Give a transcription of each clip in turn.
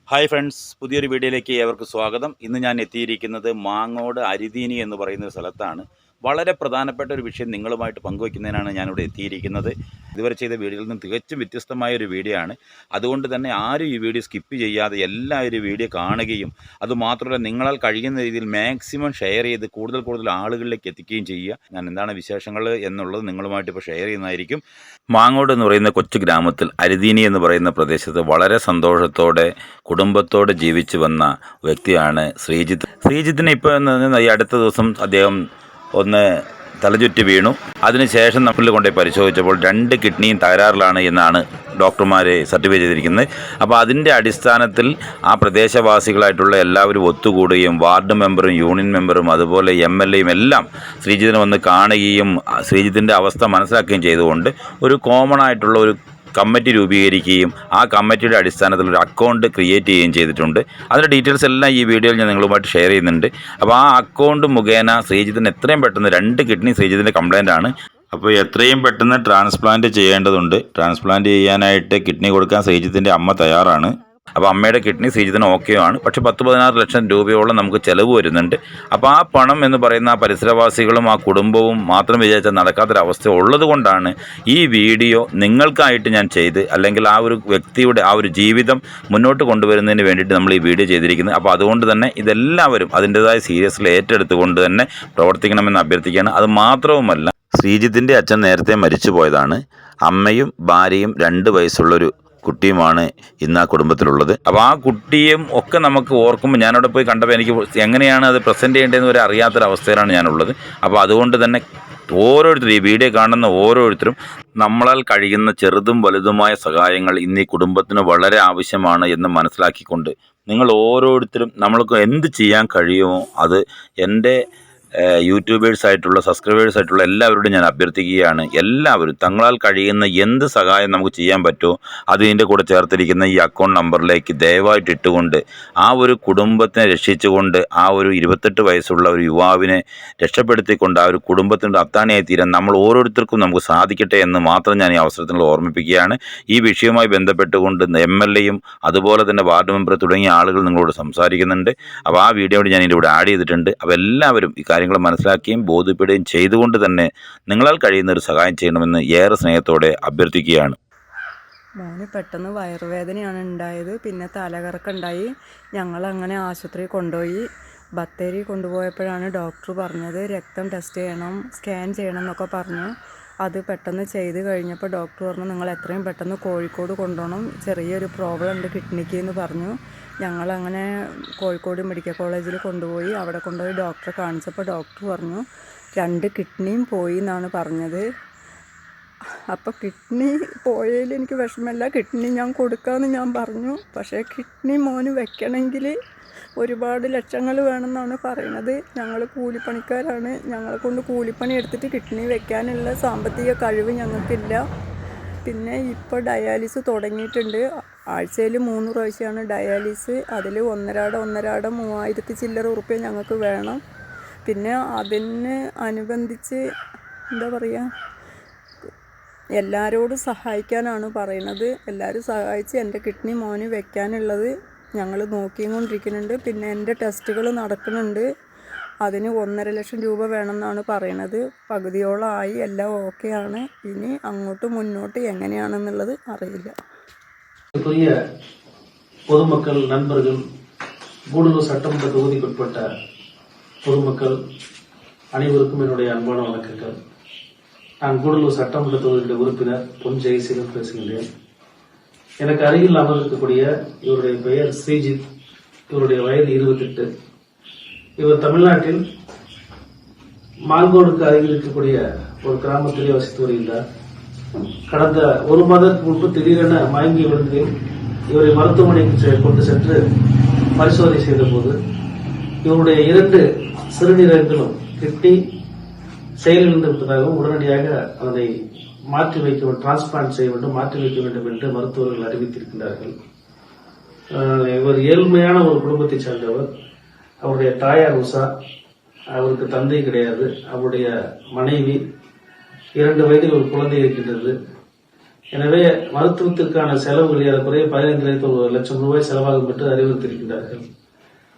Hi friends, പുതിയൊരു വീഡിയോയിലേക്ക് ഏവർക്കും സ്വാഗതം. ഇന്ന് ഞാൻ എത്തിയിരിക്കുന്നത് മാങ്ങോട് അരിതീനി എന്ന് പറയുന്ന ഒരു സ്ഥലത്താണ്. വളരെ പ്രധാനപ്പെട്ട ഒരു വിഷയം നിങ്ങളുമായിട്ട് പങ്കുവയ്ക്കുന്നതിനാണ് ഞാനിവിടെ എത്തിയിരിക്കുന്നത്. ഇതുവരെ ചെയ്ത വീഡിയോയിൽ നിന്ന് തികച്ചും വ്യത്യസ്തമായൊരു വീഡിയോ ആണ്. അതുകൊണ്ട് തന്നെ ആരും ഈ വീഡിയോ സ്കിപ്പ് ചെയ്യാതെ എല്ലാവരും വീഡിയോ കാണുകയും അതുമാത്രമല്ല നിങ്ങളാൽ കഴിയുന്ന രീതിയിൽ മാക്സിമം ഷെയർ ചെയ്ത് കൂടുതൽ ആളുകളിലേക്ക് എത്തിക്കുകയും ചെയ്യുക. ഞാൻ എന്താണ് വിശേഷങ്ങൾ എന്നുള്ളത് നിങ്ങളുമായിട്ട് ഇപ്പോൾ ഷെയർ ചെയ്യുന്നതായിരിക്കും. മാങ്ങോട് എന്ന് പറയുന്ന കൊച്ചു ഗ്രാമത്തിൽ അരിതീനി എന്ന് പറയുന്ന പ്രദേശത്ത് വളരെ സന്തോഷത്തോടെ കുടുംബത്തോടെ ജീവിച്ചു വന്ന വ്യക്തിയാണ് ശ്രീജിത്ത്. ശ്രീജിത്തിനെ ഇപ്പോൾ ഈ അടുത്ത ദിവസം അദ്ദേഹം ഒന്ന് തലചുറ്റി വീണു. അതിനുശേഷം നമ്മൾ കൊണ്ടുപോയി പരിശോധിച്ചപ്പോൾ 2 കിഡ്നിയും തകരാറിലാണ് എന്നാണ് ഡോക്ടർമാർ സർട്ടിഫൈ ചെയ്തിരിക്കുന്നത്. അപ്പോൾ അതിൻ്റെ അടിസ്ഥാനത്തിൽ ആ പ്രദേശവാസികളായിട്ടുള്ള എല്ലാവരും ഒത്തുകൂടുകയും വാർഡ് മെമ്പറും യൂണിയൻ മെമ്പറും അതുപോലെ MLAയും എല്ലാം ശ്രീജിത്തിനെ വന്ന് കാണുകയും ശ്രീജിത്തിൻ്റെ അവസ്ഥ മനസ്സിലാക്കുകയും ചെയ്തുകൊണ്ട് ഒരു കോമൺ ആയിട്ടുള്ള ഒരു കമ്മിറ്റി രൂപീകരിക്കുകയും ആ കമ്മിറ്റിയുടെ അടിസ്ഥാനത്തിൽ ഒരു അക്കൗണ്ട് ക്രിയേറ്റ് ചെയ്യുകയും ചെയ്തിട്ടുണ്ട്. അതിൻ്റെ ഡീറ്റെയിൽസ് എല്ലാം ഈ വീഡിയോയിൽ ഞാൻ നിങ്ങളുമായിട്ട് ഷെയർ ചെയ്യുന്നുണ്ട്. അപ്പോൾ ആ അക്കൗണ്ട് മുഖേന ശ്രീജിത്തിന് എത്രയും പെട്ടെന്ന് 2 കിഡ്നി ശ്രീജിത്തിൻ്റെ കംപ്ലയിൻ്റ് ആണ്. അപ്പോൾ എത്രയും പെട്ടെന്ന് ട്രാൻസ്പ്ലാന്റ് ചെയ്യേണ്ടതുണ്ട്. ട്രാൻസ്പ്ലാന്റ് ചെയ്യാനായിട്ട് കിഡ്നി കൊടുക്കാൻ ശ്രീജിത്തിൻ്റെ അമ്മ തയ്യാറാണ്. അപ്പോൾ അമ്മയുടെ കിഡ്നി ശ്രീജിത്തിന് ഓക്കെയാണ്. പക്ഷേ 10-16 ലക്ഷം രൂപയോളം നമുക്ക് ചിലവ് വരുന്നുണ്ട്. അപ്പോൾ ആ പണം എന്ന് പറയുന്ന ആ പരിസരവാസികളും ആ കുടുംബവും മാത്രം വിചാരിച്ചാൽ നടക്കാത്തൊരവസ്ഥ ഉള്ളത് കൊണ്ടാണ് ഈ വീഡിയോ നിങ്ങൾക്കായിട്ട് ഞാൻ ചെയ്ത്, അല്ലെങ്കിൽ ആ ഒരു വ്യക്തിയുടെ ആ ഒരു ജീവിതം മുന്നോട്ട് കൊണ്ടുവരുന്നതിന് വേണ്ടിയിട്ട് നമ്മൾ ഈ വീഡിയോ ചെയ്തിരിക്കുന്നത്. അപ്പോൾ അതുകൊണ്ട് തന്നെ ഇതെല്ലാവരും അതിൻ്റേതായ സീരിയസ്ലി ഏറ്റെടുത്തുകൊണ്ട് തന്നെ പ്രവർത്തിക്കണമെന്ന് അഭ്യർത്ഥിക്കുകയാണ്. അത് മാത്രവുമല്ല, ശ്രീജിത്തിൻ്റെ അച്ഛൻ നേരത്തെ മരിച്ചു പോയതാണ്. അമ്മയും ഭാര്യയും 2 വയസ്സുള്ളൊരു കുട്ടിയുമാണ് ഇന്ന് ആ കുടുംബത്തിലുള്ളത്. അപ്പോൾ ആ കുട്ടിയും ഒക്കെ നമുക്ക് ഓർക്കുമ്പോൾ ഞാനവിടെ പോയി കണ്ടപ്പോൾ എനിക്ക് എങ്ങനെയാണ് അത് പ്രസൻറ്റ് ചെയ്യേണ്ടതെന്ന് വരെ അറിയാത്തൊരവസ്ഥയിലാണ് ഞാനുള്ളത്. അപ്പോൾ അതുകൊണ്ട് തന്നെ ഓരോരുത്തരും ഈ വീഡിയോ കാണുന്ന ഓരോരുത്തരും നമ്മളാൽ കഴിയുന്ന ചെറുതും വലുതുമായ സഹായങ്ങൾ ഇന്ന് ഈ കുടുംബത്തിന് വളരെ ആവശ്യമാണ് എന്ന് മനസ്സിലാക്കിക്കൊണ്ട് നിങ്ങൾ ഓരോരുത്തരും നമ്മൾക്ക് എന്ത് ചെയ്യാൻ കഴിയുമോ അത് എൻ്റെ യൂട്യൂബേഴ്സായിട്ടുള്ള സബ്സ്ക്രൈബേഴ്സായിട്ടുള്ള എല്ലാവരോടും ഞാൻ അഭ്യർത്ഥിക്കുകയാണ്. എല്ലാവരും തങ്ങളാൽ കഴിയുന്ന എന്ത് സഹായം നമുക്ക് ചെയ്യാൻ പറ്റുമോ അത് ഇതിൻ്റെ കൂടെ ചേർത്തിരിക്കുന്ന ഈ അക്കൗണ്ട് നമ്പറിലേക്ക് ദയവായിട്ട് ഇട്ടുകൊണ്ട് ആ ഒരു കുടുംബത്തിനെ രക്ഷിച്ചുകൊണ്ട് ആ ഒരു 28 വയസ്സുള്ള ഒരു യുവാവിനെ രക്ഷപ്പെടുത്തിക്കൊണ്ട് ആ ഒരു കുടുംബത്തിൻ്റെ അത്താണിയായി തീരാൻ നമ്മൾ ഓരോരുത്തർക്കും നമുക്ക് സാധിക്കട്ടെ എന്ന് മാത്രം ഞാൻ ഈ അവസരത്തിൽ ഓർമ്മിപ്പിക്കുകയാണ്. ഈ വിഷയവുമായി ബന്ധപ്പെട്ടുകൊണ്ട് MLAയും അതുപോലെ തന്നെ വാർഡ് മെമ്പർ തുടങ്ങിയ ആളുകൾ നിങ്ങളോട് സംസാരിക്കുന്നുണ്ട്. അപ്പോൾ ആ വീഡിയോ ഞാൻ ഇതിൻ്റെ ഇവിടെ ആഡ് ചെയ്തിട്ടുണ്ട്. അപ്പോൾ എല്ലാവരും ഈ കാര്യങ്ങൾ മനസ്സിലാക്കുകയും ബോധ്യപ്പെടുകയും ചെയ്തുകൊണ്ട് തന്നെ നിങ്ങളാൽ കഴിയുന്ന ഒരു സഹായം ചെയ്യണമെന്ന് ഏറെ സ്നേഹത്തോടെ അഭ്യർത്ഥിക്കുകയാണ്. മോന് പെട്ടെന്ന് വയറുവേദനയാണ് ഉണ്ടായത്. പിന്നെ തലകറക്കുണ്ടായി. ഞങ്ങളങ്ങനെ ആശുപത്രിയിൽ കൊണ്ടുപോയി. ബത്തേരി കൊണ്ടുപോയപ്പോഴാണ് ഡോക്ടർ പറഞ്ഞത് രക്തം ടെസ്റ്റ് ചെയ്യണം, സ്കാൻ ചെയ്യണം എന്നൊക്കെ പറഞ്ഞു. അത് പെട്ടെന്ന് ചെയ്ത് കഴിഞ്ഞപ്പോൾ ഡോക്ടർ പറഞ്ഞു നിങ്ങൾ എത്രയും പെട്ടെന്ന് കോഴിക്കോട് കൊണ്ടുപോകണം, ചെറിയൊരു പ്രോബ്ലം ഉണ്ട് കിഡ്നിക്ക് എന്ന് പറഞ്ഞു. ഞങ്ങളങ്ങനെ കോഴിക്കോട് മെഡിക്കൽ കോളേജിൽ കൊണ്ടുപോയി. അവിടെ കൊണ്ടുപോയി ഡോക്ടറെ കാണിച്ചപ്പോൾ ഡോക്ടർ പറഞ്ഞു 2 കിഡ്നിയും പോയി എന്നാണ് പറഞ്ഞത്. അപ്പോൾ കിഡ്നി പോയതിൽ എനിക്ക് വിഷമമില്ല, കിഡ്നി ഞാൻ കൊടുക്കാമെന്ന് ഞാൻ പറഞ്ഞു. പക്ഷേ കിഡ്നി മോന് വെക്കണമെങ്കിൽ ഒരുപാട് ലക്ഷങ്ങൾ വേണമെന്നാണ് പറയണത്. ഞങ്ങൾ കൂലിപ്പണിക്കാരാണ്. ഞങ്ങളെ കൊണ്ട് കൂലിപ്പണി എടുത്തിട്ട് കിഡ്നി വെക്കാനുള്ള സാമ്പത്തിക കഴിവ് ഞങ്ങൾക്കില്ല. പിന്നെ ഇപ്പോൾ ഡയാലിസ് തുടങ്ങിയിട്ടുണ്ട്. ആഴ്ചയിൽ 3 പ്രാവശ്യമാണ് ഡയാലിസ്. അതിൽ ഒന്നരാടം 3000 ചില്ലറ ഉറുപ്പ്യ ഞങ്ങൾക്ക് വേണം. പിന്നെ അതിന് അനുബന്ധിച്ച് എന്താ പറയുക, എല്ലാവരോടും സഹായിക്കാനാണ് പറയണത്. എല്ലാവരും സഹായിച്ച് എൻ്റെ കിഡ്നി മോന് വെക്കാനുള്ളത് ഞങ്ങൾ നോക്കിക്കൊണ്ടിരിക്കുന്നുണ്ട്. പിന്നെ എൻ്റെ ടെസ്റ്റുകൾ നടക്കുന്നുണ്ട്. അതിന് 1.5 ലക്ഷം രൂപ വേണമെന്നാണ് പറയണത്. പകുതിയോളമായി, എല്ലാം ഓക്കെയാണ്. ഇനി അങ്ങോട്ട് മുന്നോട്ട് എങ്ങനെയാണെന്നുള്ളത് അറിയില്ല. பொதுமக்கள் நண்பர்கள், கூடலூர் சட்டமன்ற தொகுதிக்குட்பட்ட பொதுமக்கள் அனைவருக்கும் என்னுடைய அன்பான வணக்கங்கள். நான் கூடலூர் சட்டமன்ற தொகுதியுடைய உறுப்பினர் பொன் ஜெயசீலன் பேசுகின்றேன். எனக்கு அருகில் அமர்ந்திருக்கக்கூடிய இவருடைய பெயர் ஸ்ரீஜித். இவருடைய வயது 28. இவர் தமிழ்நாட்டில் மாங்கோடுக்கு அருகில் இருக்கக்கூடிய ஒரு கிராமத்திலே வசித்து வருகின்றார். கடந்த 1 மாதத்துக்கு முன்பு திடீரென மயங்கி விழுந்து இவரை மருத்துவமனைக்கு கொண்டு சென்று பரிசோதனை செய்த போது இவருடைய 2 சிறுநீரகங்களும் கிட்னி செயலிழந்து விட்டதாகவும் உடனடியாக அதனை மாற்றி வைக்க வேண்டும், டிரான்ஸ்பிளான்ட் செய்ய வேண்டும், மாற்றி வைக்க வேண்டும் என்று மருத்துவர்கள் அறிவித்திருக்கின்றார்கள். இவர் ஏழ்மையான ஒரு குடும்பத்தை சேர்ந்தவர். அவருடைய தாயார் உஷா, அவருக்கு தந்தை கிடையாது. அவருடைய மனைவி, 2 வயதில் ஒரு குழந்தை இருக்கின்றது. எனவே மருத்துவத்திற்கான செலவுகள் ஏறக்குறைய 15 லட்சம் ரூபாய் செலவாகும் என்று அறிவுறுத்தியிருக்கின்றார்கள்.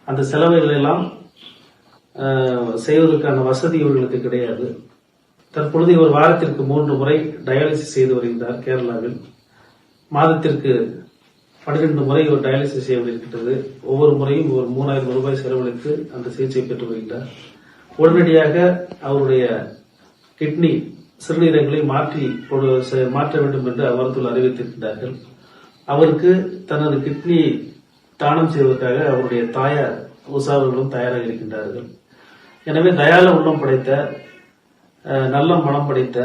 அந்த செலவுகள் எல்லாம் செய்வதற்கான வசதி இவர்களுக்கு கிடையாது. தற்பொழுது இவர் வாரத்திற்கு 3 முறை டயாலிசிஸ் செய்து வருகின்றார் கேரளாவில். மாதத்திற்கு 12 முறை இவர் டயாலிசிஸ் செய்யப்பட்டிருக்கிறது. ஒவ்வொரு முறையும் ஒரு 3000 ரூபாய் செலவழித்து அந்த சிகிச்சை பெற்று வருகின்றார். உடனடியாக அவருடைய கிட்னி சிறுநீரகங்களை மாற்ற வேண்டும் என்று மருத்துவர்கள் அறிவித்திருக்கிறார்கள். அவருக்கு தனது கிட்னி தானம் செய்வதற்காக அவருடைய தாயார் உஷா அவர்களும் தயாராக இருக்கின்றார்கள். எனவே தயால உள்ளம் படைத்த நல்ல மனம் படைத்த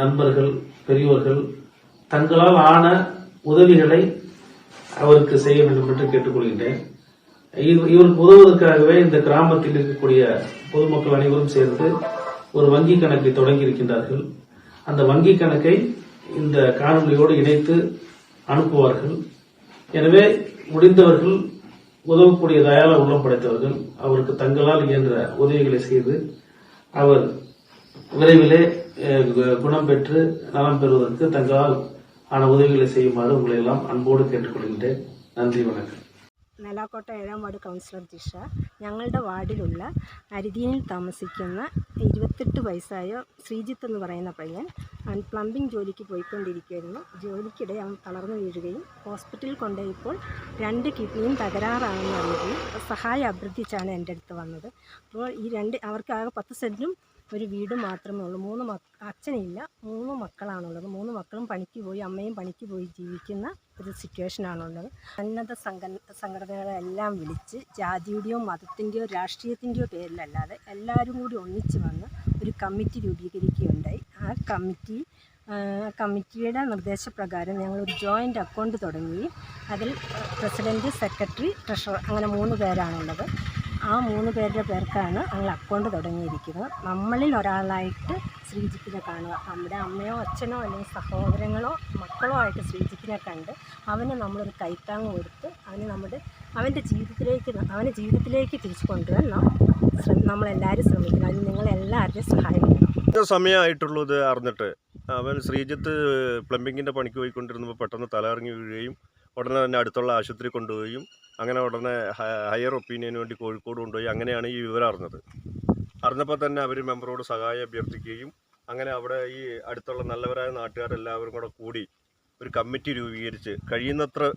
நண்பர்கள், பெரியோர்கள் தங்களால் ஆன உதவிகளை அவருக்கு செய்ய வேண்டும் என்று கேட்டுக்கொள்கின்றேன். இவருக்கு உதவுவதற்காகவே இந்த கிராமத்தில் இருக்கக்கூடிய பொதுமக்கள் அனைவரும் சேர்ந்து ஒரு வங்கி கணக்கை தொடங்கி இருக்கின்றார்கள். அந்த வங்கி கணக்கை இந்த காணொலியோடு இணைத்து அனுப்புவார்கள். எனவே முடிந்தவர்கள், உதவக்கூடிய தயால உள்ளம் படைத்தவர்கள் அவருக்கு தங்களால் இயன்ற உதவிகளை செய்து அவர் விரைவிலே குணம் பெற்று நலம் பெறுவதற்கு தங்களால் ஆன உதவிகளை ചെയ്യുമാறு உங்களை எல்லாம் അൻപോട് കേട്ടുകൊള്ളുகின்றேன். നന്ദി, വണക്കം. നെലാക്കോട്ട 7ാം വാർഡ് കൗൺസിലർ ജിഷ. ഞങ്ങളുടെ വാർഡിലുള്ള അരിതീനിൽ താമസിക്കുന്ന 28 വയസ്സായ ശ്രീജിത്ത് എന്ന് പറയുന്ന പയ്യൻ പ്ലംബിംഗ് ജോലിക്ക് പോയിക്കൊണ്ടിരിക്കുകയായിരുന്നു. ജോലിക്കിടെ അവൻ തളർന്നു വീഴുകയും ഹോസ്പിറ്റലിൽ കൊണ്ടുപോയപ്പോൾ 2 കിഡ്നിയും തകരാറാണെന്ന് അറിയുകയും സഹായം അഭ്യർത്ഥിച്ചാണ് എൻ്റെ അടുത്ത് വന്നത്. അപ്പോൾ അവർക്ക് ആകെ 10 സെൻറ്റും ഒരു വീട് മാത്രമേ ഉള്ളൂ. അച്ഛനില്ല, 3 മക്കളാണുള്ളത്. 3 മക്കളും പണിക്ക് പോയി, അമ്മയും പണിക്ക് പോയി ജീവിക്കുന്ന ഒരു സിറ്റുവേഷനാണുള്ളത്. സന്നദ്ധ സംഘടനകളെല്ലാം വിളിച്ച് ജാതിയുടെയോ മതത്തിൻ്റെയോ രാഷ്ട്രീയത്തിൻ്റെയോ പേരിലല്ലാതെ എല്ലാവരും കൂടി ഒന്നിച്ച് വന്ന് ഒരു കമ്മിറ്റി രൂപീകരിക്കുകയുണ്ടായി. ആ കമ്മിറ്റിയുടെ നിർദ്ദേശപ്രകാരം ഞങ്ങളൊരു ജോയിൻ്റ് അക്കൗണ്ട് തുടങ്ങി. അതിൽ പ്രസിഡൻറ്റ്, സെക്രട്ടറി, ട്രഷറർ അങ്ങനെ 3 പേരാണുള്ളത്. ആ 3 പേരുടെ പേർക്കാണ് ഞങ്ങൾ അക്കൗണ്ട് തുടങ്ങിയിരിക്കുന്നത്. നമ്മളിൽ ഒരാളായിട്ട് ശ്രീജിത്തിനെ കാണുക. നമ്മുടെ അമ്മയോ അച്ഛനോ അല്ലെങ്കിൽ സഹോദരങ്ങളോ മക്കളോ ആയിട്ട് ശ്രീജിത്തിനെ കണ്ട് അവന് നമ്മളൊരു കൈത്താങ്ങ് കൊടുത്ത് അവൻ്റെ ജീവിതത്തിലേക്ക് തിരിച്ചു കൊണ്ടുവരാൻ നമ്മളെല്ലാവരും ശ്രമിക്കണം. അതിന് നിങ്ങളെല്ലാവരുടെയും സഹായം വേണം. സമയമായിട്ടുള്ളത് അറിഞ്ഞിട്ട് അവൻ ശ്രീജിത്ത് പ്ലംബിങ്ങിൻ്റെ പണിക്ക് പോയിക്കൊണ്ടിരുന്നപ്പോൾ പെട്ടെന്ന് തലകറങ്ങി വീഴുകയും ഉടനെ തന്നെ അടുത്തുള്ള ആശുപത്രി കൊണ്ടുപോവുകയും അങ്ങനെ ഉടനെ ഹയർ ഒപ്പീനിയന് വേണ്ടി കോഴിക്കോട് കൊണ്ടുപോയി. അങ്ങനെയാണ് ഈ വിവരം അറിഞ്ഞപ്പോൾ തന്നെ അവർ മെമ്പറോട് സഹായം അഭ്യർത്ഥിക്കുകയും അങ്ങനെ അവിടെ ഈ അടുത്തുള്ള നല്ലവരായ നാട്ടുകാരെല്ലാവരും കൂടി ഒരു കമ്മിറ്റി രൂപീകരിച്ച് കഴിയുന്നത്ര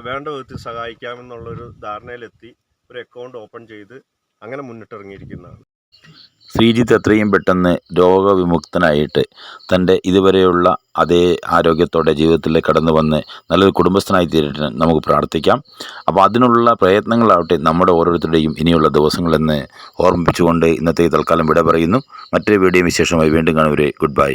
വേണ്ട വിധത്തിൽ സഹായിക്കാമെന്നുള്ളൊരു ധാരണയിലെത്തി ഒരു അക്കൗണ്ട് ഓപ്പൺ ചെയ്ത് അങ്ങനെ മുന്നിട്ടിറങ്ങിയിരിക്കുന്നതാണ്. ശ്രീജിത്ത് എത്രയും പെട്ടെന്ന് രോഗവിമുക്തനായിട്ട് തൻ്റെ ഇതുവരെയുള്ള അതേ ആരോഗ്യത്തോടെ ജീവിതത്തിലേക്ക് കടന്നു വന്ന് നല്ലൊരു കുടുംബസ്ഥനായി തീരട്ടെ നമുക്ക് പ്രാർത്ഥിക്കാം. അപ്പോൾ അതിനുള്ള പ്രയത്നങ്ങളാവട്ടെ നമ്മുടെ ഓരോരുത്തരുടെയും ഇനിയുള്ള ദിവസങ്ങളെന്ന് ഓർമ്മിപ്പിച്ചുകൊണ്ട് ഇന്നത്തെ തൽക്കാലം വിട പറയുന്നു. മറ്റൊരു വീഡിയോ വിശേഷമായി വീണ്ടും കാണുവരെ ഗുഡ് ബൈ.